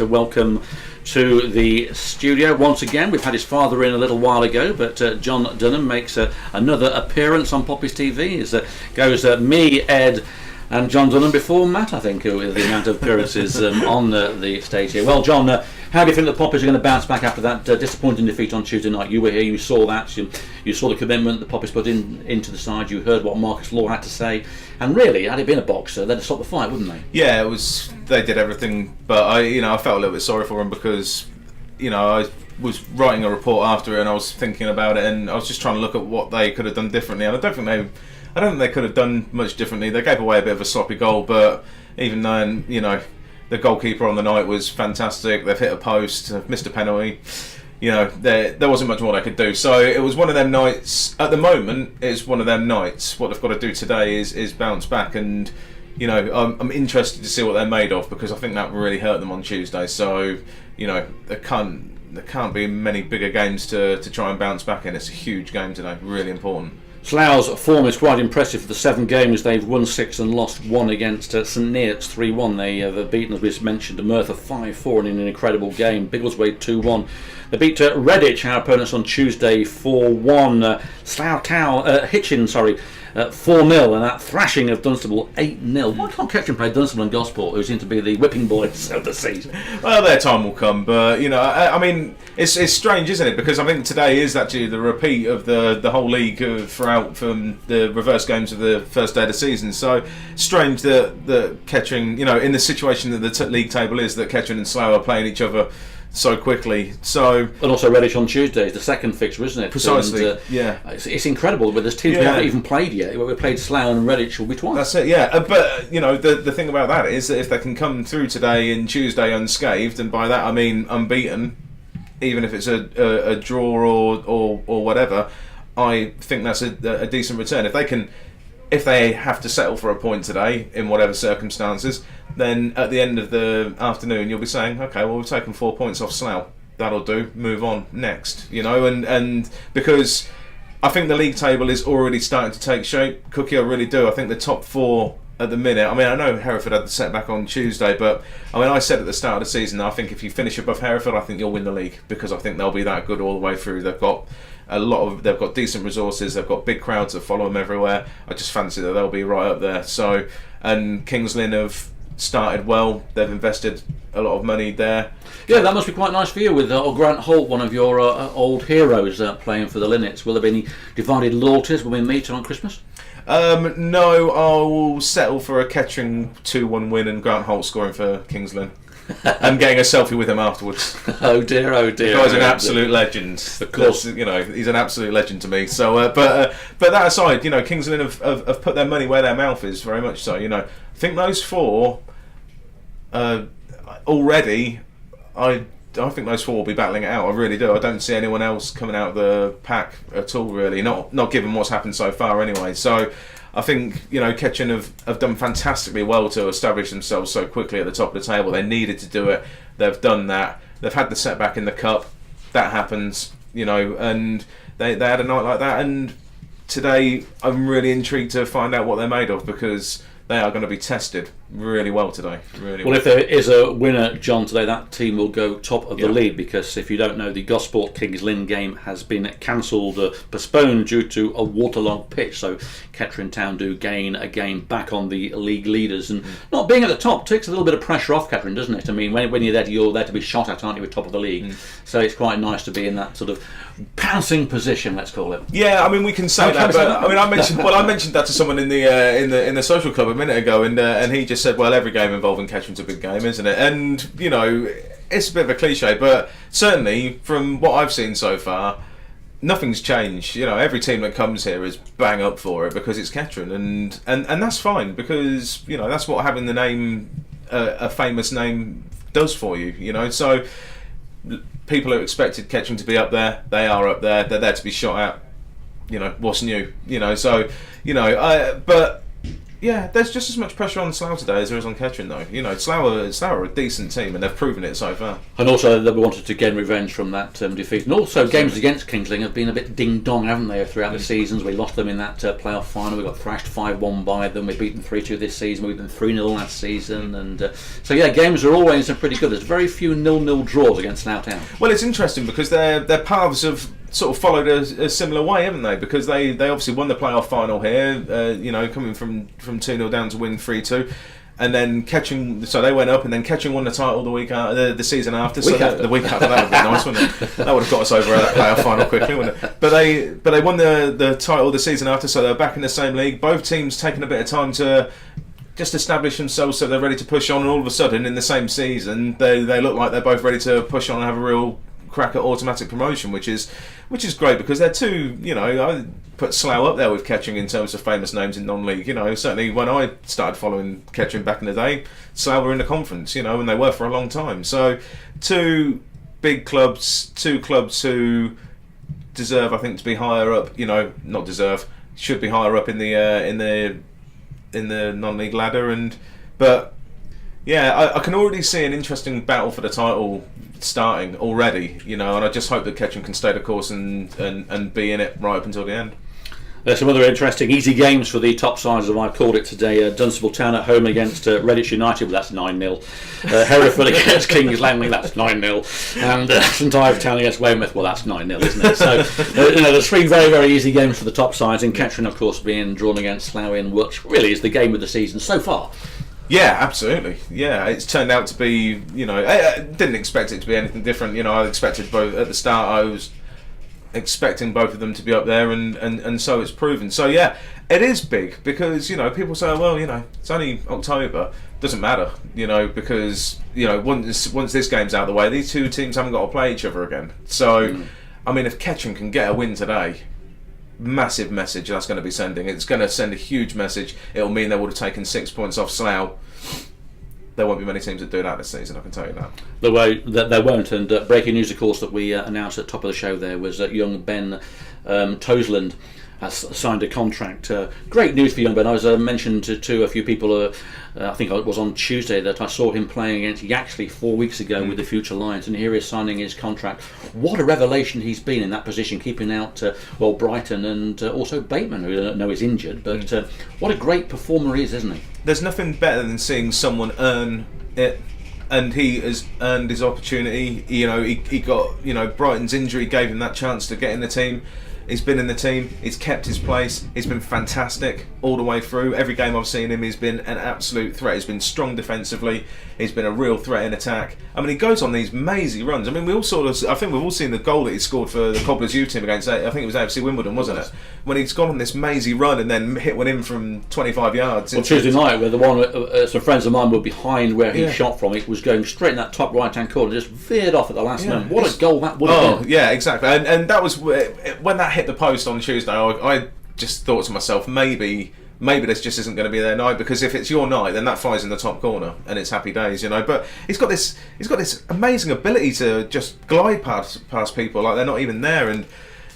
to welcome to the studio once again. We've had his father in a little while ago, but Jon Dunham makes another appearance on Poppy's TV. Goes me, Ed, and Jon Dunham before Matt, I think, with the amount of appearances on the stage here. Well, Jon, how do you think the Poppies are going to bounce back after that disappointing defeat on Tuesday night? You were here, you saw that, you saw the commitment the Poppies put into the side, you heard what Marcus Law had to say, and really, had it been a boxer, they'd have stopped the fight, wouldn't they? Yeah, they did everything, but I felt a little bit sorry for them because, I was writing a report after it and I was thinking about it and I was just trying to look at what they could have done differently, and I don't think they could have done much differently. They gave away a bit of a sloppy goal, but even then, the goalkeeper on the night was fantastic. They've hit a post, missed a penalty. There wasn't much more they could do. So it was one of them nights. At the moment, it's one of them nights. What they've got to do today is bounce back, and I'm interested to see what they're made of, because I think that really hurt them on Tuesday. So there can't be many bigger games to try and bounce back in. It's a huge game today, really important. Slough's form is quite impressive. For the 7 games, they've won 6 and lost 1 against St Neots 3-1. They have beaten, as we mentioned, Merthyr 5-4 in an incredible game. Biggleswade 2-1. They beat Redditch, our opponents, on Tuesday 4-1. Slough Town, Hitchin, 4-0, and that thrashing of Dunstable 8-0. Why can't Kettering play Dunstable and Gosport, who seem to be the whipping boys of the season? Well, their time will come, but it's strange, isn't it? Because I think today is actually the repeat of the whole league throughout from the reverse games of the first day of the season. So strange that Kettering, in the situation that the league table is, that Kettering and Slough are playing each other so quickly. And also Redditch on Tuesday is the second fixture, isn't it? Precisely. And, yeah. It's incredible, but there's teams we haven't even played yet. We played Slough and Redditch will be twice. That's it. Yeah. But the thing about that is that if they can come through today and Tuesday unscathed, and by that I mean unbeaten, even if it's a draw or whatever, I think that's a decent return. If they have to settle for a point today in whatever circumstances, then at the end of the afternoon you'll be saying, okay, well, we've taken 4 points off Slough, that'll do, move on next, and because I think the league table is already starting to take shape. Cooke, I really do. I think the top 4 at the minute, I know Hereford had the setback on Tuesday, but I said at the start of the season, I think if you finish above Hereford, I think you'll win the league, because I think they'll be that good all the way through. They've got decent resources, they've got big crowds that follow them everywhere. I just fancy that they'll be right up there. So, and Kings Lynn have started well, they've invested a lot of money there. Yeah, that must be quite nice for you, with Grant Holt, one of your old heroes, playing for the Linnets. Will there be any divided loyalties when we meet on Christmas? No, I'll settle for a Kettering 2-1 win and Grant Holt scoring for Kings Lynn. And getting a selfie with him afterwards. Oh dear, oh dear. The guy's an absolute legend. Of course, he's an absolute legend to me. So, but that aside, Kings Lynn have put their money where their mouth is, very much so. I think those 4 already. I think those 4 will be battling it out. I really do. I don't see anyone else coming out of the pack at all, really. Not given what's happened so far, anyway. So I think Kettering have done fantastically well to establish themselves so quickly at the top of the table. They needed to do it. They've done that. They've had the setback in the cup. That happens, and they had a night like that. And today, I'm really intrigued to find out what they're made of, because they are going to be tested really well today. Really well. If there is a winner, Jon, today, that team will go top of the league, because if you don't know, the Gosport Kings Lynn game has been cancelled, postponed due to a waterlogged pitch. So Kettering Town do gain a game back on the league leaders, and not being at the top takes a little bit of pressure off Kettering, doesn't it? I mean, when you're there to be shot at, aren't you, at top of the league? So it's quite nice to be in that sort of pouncing position, let's call it. Yeah, we can say that. But I mentioned that to someone in the social club a minute ago, and he just said, well, every game involving Kettering's a big game, isn't it? And it's a bit of a cliche, but certainly from what I've seen so far, nothing's changed. Every team that comes here is bang up for it, because it's Kettering, and that's fine, because that's what having the name, a famous name, does for you. So people who expected Kettering to be up there, they are up there. They're there to be shot at. What's new? But Yeah, there's just as much pressure on Slough today as there is on Kettering, though. You know, Slough are a decent team, and they've proven it so far. And also, they wanted to gain revenge from that defeat. And also, games against Kingsling have been a bit ding-dong, haven't they, throughout the seasons? We lost them in that playoff final. We got thrashed 5-1 by them. We beat them 3-2 this season. We beat them 3-0 last season. And so, yeah, games are always pretty good. There's very few 0-0 draws against Slough Town. Well, it's interesting because their paths have sort of followed a similar way, haven't they? Because they obviously won the playoff final here, you know, coming from 2-0 down to win 3-2. And then Kettering, so they went up, and then Kettering won the title the season after. The week after, that would have been nice, wouldn't it? That would have got us over that playoff final quickly, wouldn't it? But they won the title the season after, so they're back in the same league. Both teams taking a bit of time to just establish themselves, so they're ready to push on. And all of a sudden, in the same season, they look like they're both ready to push on and have a real crack at automatic promotion, which is great, because they're two, you know, I put Slough up there with Kettering in terms of famous names in non-league. You know, certainly when I started following Kettering back in the day, Slough were in the conference, you know, and they were for a long time. So two big clubs, two clubs who deserve, I think, to be higher up, you know, not deserve, should be higher up in the non-league ladder. But yeah, I can already see an interesting battle for the title starting already, you know, and I just hope that Kettering can stay the course and be in it right up until the end. There's some other interesting easy games for the top sides, as I've called it today. Dunstable Town at home against Redditch United, well, that's 9-0. Hereford against Kings Langley, that's 9-0. And St Ives Town against Weymouth, well, that's 9-0, isn't it? So, you know, there's three very, very easy games for the top sides, and Kettering, of course, being drawn against Slough, which really is the game of the season so far. Yeah, absolutely. Yeah, it's turned out to be, you know, I didn't expect it to be anything different. You know, I expected both at the start. I was expecting both of them to be up there, and so it's proven. So yeah, it is big, because, you know, people say, well, you know, it's only October. Doesn't matter, you know, because, you know, once this game's out of the way, these two teams haven't got to play each other again. So, I mean, if Kettering can get a win today, massive message that's going to be sending. It's going to send a huge message. It'll mean they would have taken 6 points off Slough. There won't be many teams that do that this season, I can tell you that. There won't. And breaking news, of course, that we announced at the top of the show there was that young Ben Toseland has signed a contract. Great news for young Ben. I was mentioned to a few people, I think it was on Tuesday, that I saw him playing against Yaxley 4 weeks ago with the Future Lions, and here he's signing his contract. What a revelation he's been in that position, keeping out Brighton and also Bateman, who I know is injured, but what a great performer he is, isn't he? There's nothing better than seeing someone earn it, and he has earned his opportunity. You know, he got, you know, Brighton's injury gave him that chance to get in the team. He's been in the team, he's kept his place, he's been fantastic all the way through. Every game I've seen him, he's been an absolute threat. He's been strong defensively, he's been a real threat in attack. I mean, he goes on these mazy runs. I mean, I think we've all seen the goal that he scored for the Cobblers U team against, I think it was AFC Wimbledon, wasn't it? When he's gone on this mazy run and then hit one in from 25 yards. Well, Tuesday night, where the one, some friends of mine were behind where he shot from, it was going straight in that top right-hand corner, just veered off at the last moment. What a goal that would have been. Yeah, exactly. And that was, when that hit the post on Tuesday, I just thought to myself, maybe this just isn't going to be their night, because if it's your night, then that flies in the top corner and it's happy days, you know. But he's got this amazing ability to just glide past people like they're not even there, and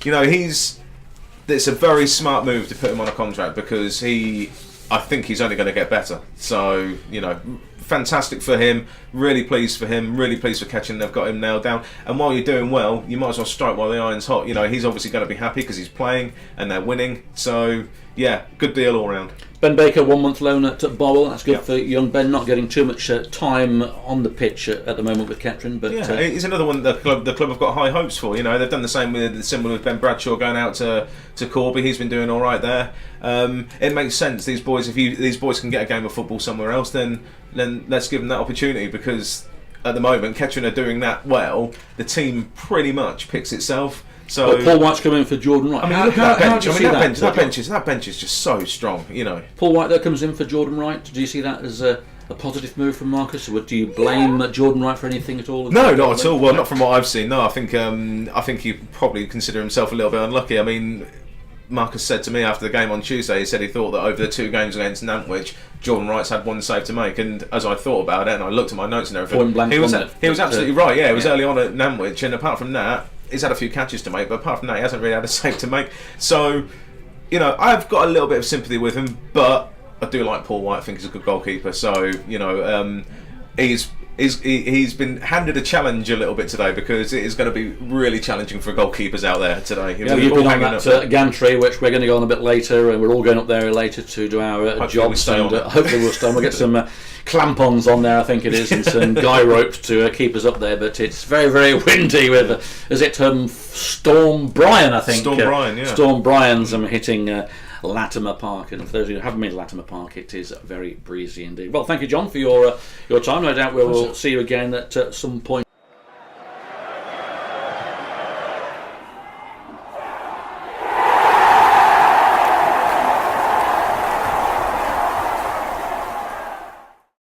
you know, it's a very smart move to put him on a contract, because I think he's only going to get better. So, you know, fantastic for him, really pleased for him, really pleased for Kettering. They've got him nailed down, and while you're doing well, you might as well strike while the iron's hot. You know, he's obviously going to be happy because he's playing and they're winning. So yeah, good deal all round. Ben Baker, 1 month loan at Bowell. That's good for young Ben, not getting too much time on the pitch at the moment with Kettering. But yeah, he's another one the club have got high hopes for. You know, they've done the same with Ben Bradshaw going out to Corby. He's been doing all right there. It makes sense. These boys, if these boys can get a game of football somewhere else, then let's give them that opportunity, because at the moment Kettering are doing that well. The team pretty much picks itself. So Paul White's coming in for Jordan Wright. I mean, look at that bench. That bench is just so strong, you know. Paul White that comes in for Jordan Wright. Do you see that as a positive move from Marcus, or do you blame Jordan Wright for anything at all? No, not at all. Well, not from what I've seen. No, I think he probably consider himself a little bit unlucky. I mean, Marcus said to me after the game on Tuesday, he said he thought that over the two games against Nantwich, Jordan Wright's had one save to make. And as I thought about it and I looked at my notes and everything, he was absolutely right. Yeah, it was early on at Nantwich, and apart from that, he's had a few catches to make, but apart from that, he hasn't really had a save to make. So, you know, I've got a little bit of sympathy with him, but I do like Paul White. I think he's a good goalkeeper. So he's been handed a challenge a little bit today, because it is going to be really challenging for goalkeepers out there today. Yeah, you've been on that gantry, which we're going to go on a bit later, and we're all going up there later to do our jobs. Hopefully we'll stay on. We'll get some clamp-ons on there, I think it is, and some guy ropes to keep us up there. But it's very, very windy with, is it Storm Brian, I think? Storm Brian, yeah. Storm Brian's hitting Latimer Park, and for those who haven't been to Latimer Park, it is very breezy indeed. Well, thank you, John, for your time. No doubt we will see you again at some point.